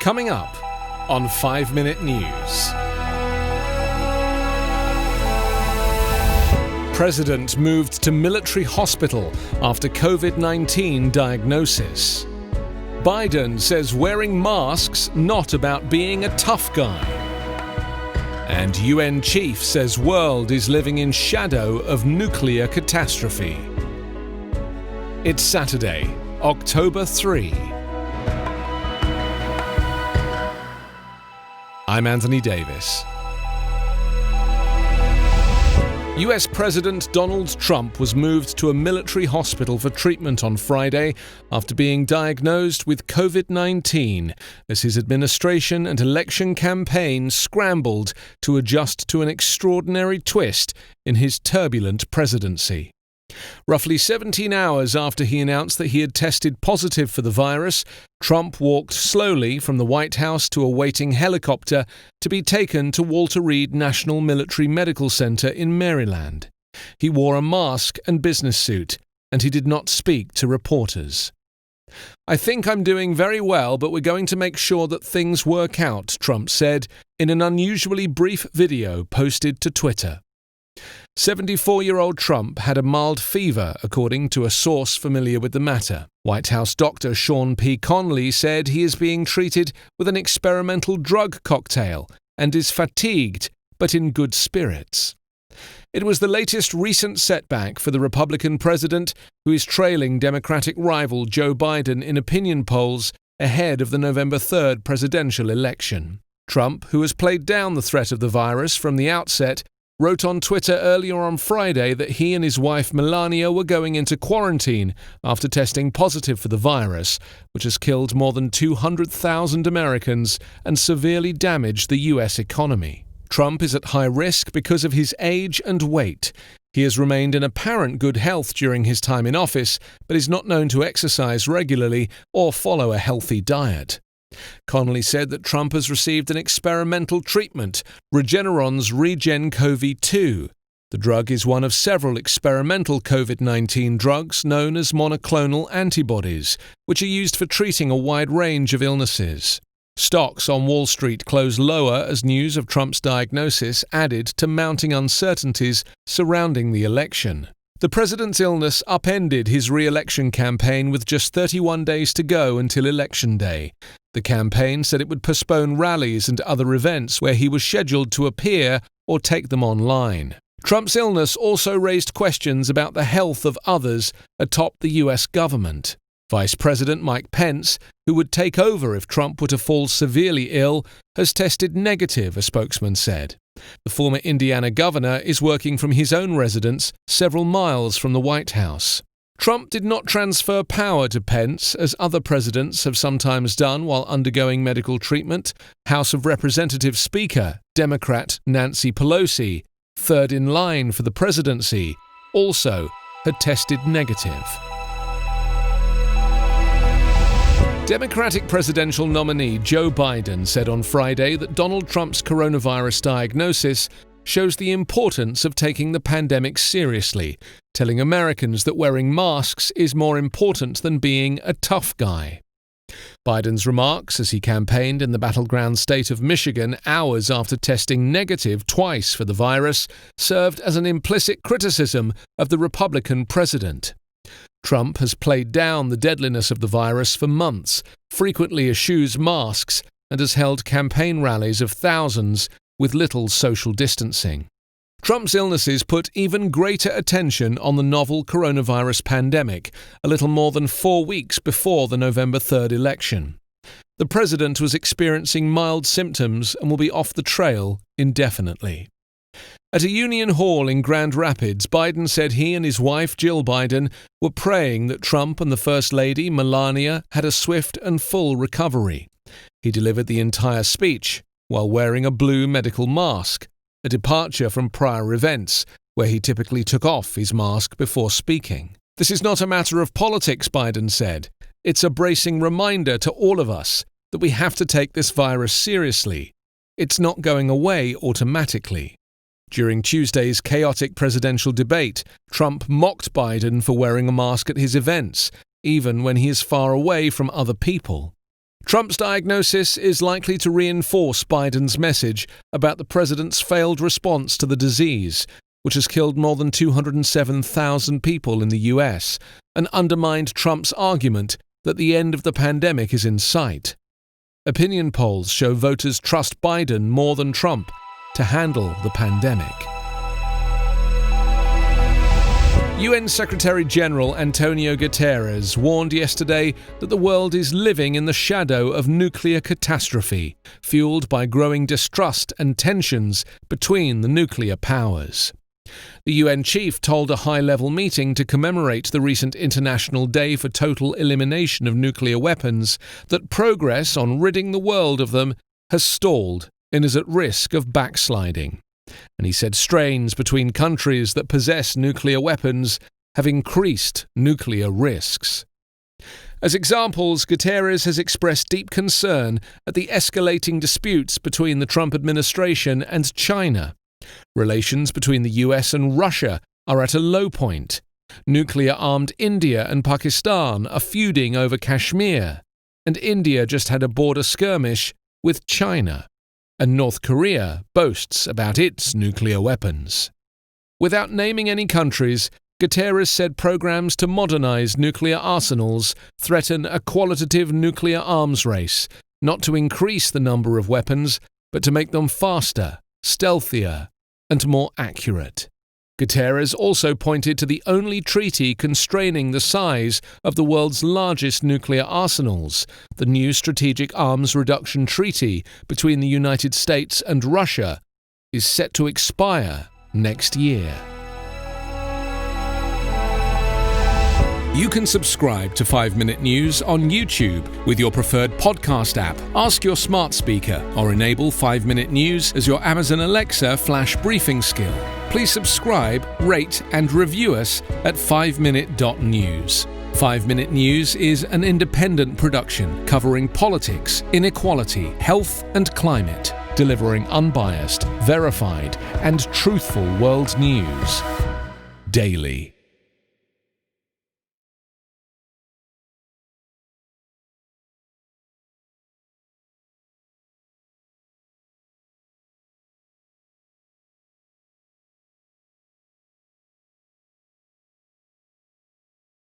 Coming up on 5 Minute News. President moved to military hospital after COVID-19 diagnosis. Biden says wearing masks not about being a tough guy. And UN chief says world is living in shadow of nuclear catastrophe. It's Saturday, October 3. I'm Anthony Davis. US President Donald Trump was moved to a military hospital for treatment on Friday after being diagnosed with COVID-19 as his administration and election campaign scrambled to adjust to an extraordinary twist in his turbulent presidency. Roughly 17 hours after he announced that he had tested positive for the virus, Trump walked slowly from the White House to a waiting helicopter to be taken to Walter Reed National Military Medical Center in Maryland. He wore a mask and business suit, and he did not speak to reporters. "I think I'm doing very well, but we're going to make sure that things work out," Trump said in an unusually brief video posted to Twitter. 74-year-old Trump had a mild fever, according to a source familiar with the matter. White House doctor Sean P. Conley said he is being treated with an experimental drug cocktail and is fatigued, but in good spirits. It was the latest recent setback for the Republican president, who is trailing Democratic rival Joe Biden in opinion polls ahead of the November 3rd presidential election. Trump, who has played down the threat of the virus from the outset, wrote on Twitter earlier on Friday that he and his wife Melania were going into quarantine after testing positive for the virus, which has killed more than 200,000 Americans and severely damaged the U.S. economy. Trump is at high risk because of his age and weight. He has remained in apparent good health during his time in office, but is not known to exercise regularly or follow a healthy diet. Connolly said that Trump has received an experimental treatment, Regeneron's REGEN-COV2. The drug is one of several experimental COVID-19 drugs known as monoclonal antibodies, which are used for treating a wide range of illnesses. Stocks on Wall Street closed lower as news of Trump's diagnosis added to mounting uncertainties surrounding the election. The president's illness upended his re-election campaign with just 31 days to go until Election Day. The campaign said it would postpone rallies and other events where he was scheduled to appear or take them online. Trump's illness also raised questions about the health of others atop the U.S. government. Vice President Mike Pence, who would take over if Trump were to fall severely ill, has tested negative, a spokesman said. The former Indiana governor is working from his own residence several miles from the White House. Trump did not transfer power to Pence, as other presidents have sometimes done while undergoing medical treatment. House of Representatives Speaker, Democrat Nancy Pelosi, third in line for the presidency, also had tested negative. Democratic presidential nominee Joe Biden said on Friday that Donald Trump's coronavirus diagnosis shows the importance of taking the pandemic seriously, telling Americans that wearing masks is more important than being a tough guy. Biden's remarks as he campaigned in the battleground state of Michigan hours after testing negative twice for the virus served as an implicit criticism of the Republican president. Trump has played down the deadliness of the virus for months, frequently eschews masks, and has held campaign rallies of thousands with little social distancing. Trump's illnesses put even greater attention on the novel coronavirus pandemic, a little more than 4 weeks before the November 3rd election. The president was experiencing mild symptoms and will be off the trail indefinitely. At a Union Hall in Grand Rapids, Biden said he and his wife, Jill Biden, were praying that Trump and the First Lady, Melania, had a swift and full recovery. He delivered the entire speech while wearing a blue medical mask, a departure from prior events, where he typically took off his mask before speaking. "This is not a matter of politics," Biden said. "It's a bracing reminder to all of us that we have to take this virus seriously. It's not going away automatically." During Tuesday's chaotic presidential debate, Trump mocked Biden for wearing a mask at his events, even when he is far away from other people. Trump's diagnosis is likely to reinforce Biden's message about the president's failed response to the disease, which has killed more than 207,000 people in the US, and undermined Trump's argument that the end of the pandemic is in sight. Opinion polls show voters trust Biden more than Trump to handle the pandemic. UN Secretary-General Antonio Guterres warned yesterday that the world is living in the shadow of nuclear catastrophe, fueled by growing distrust and tensions between the nuclear powers. The UN chief told a high-level meeting to commemorate the recent International Day for Total Elimination of Nuclear Weapons that progress on ridding the world of them has stalled and is at risk of backsliding. And he said strains between countries that possess nuclear weapons have increased nuclear risks. As examples, Guterres has expressed deep concern at the escalating disputes between the Trump administration and China. Relations between the US and Russia are at a low point. Nuclear-armed India and Pakistan are feuding over Kashmir, and India just had a border skirmish with China. And North Korea boasts about its nuclear weapons. Without naming any countries, Guterres said programs to modernize nuclear arsenals threaten a qualitative nuclear arms race, not to increase the number of weapons, but to make them faster, stealthier, and more accurate. Guterres also pointed to the only treaty constraining the size of the world's largest nuclear arsenals, the new Strategic Arms Reduction Treaty between the United States and Russia, is set to expire next year. You can subscribe to 5 Minute News on YouTube with your preferred podcast app. Ask your smart speaker or enable 5 Minute News as your Amazon Alexa flash briefing skill. Please subscribe, rate and review us at 5minute.news. 5 Minute News is an independent production covering politics, inequality, health and climate, delivering unbiased, verified and truthful world news daily.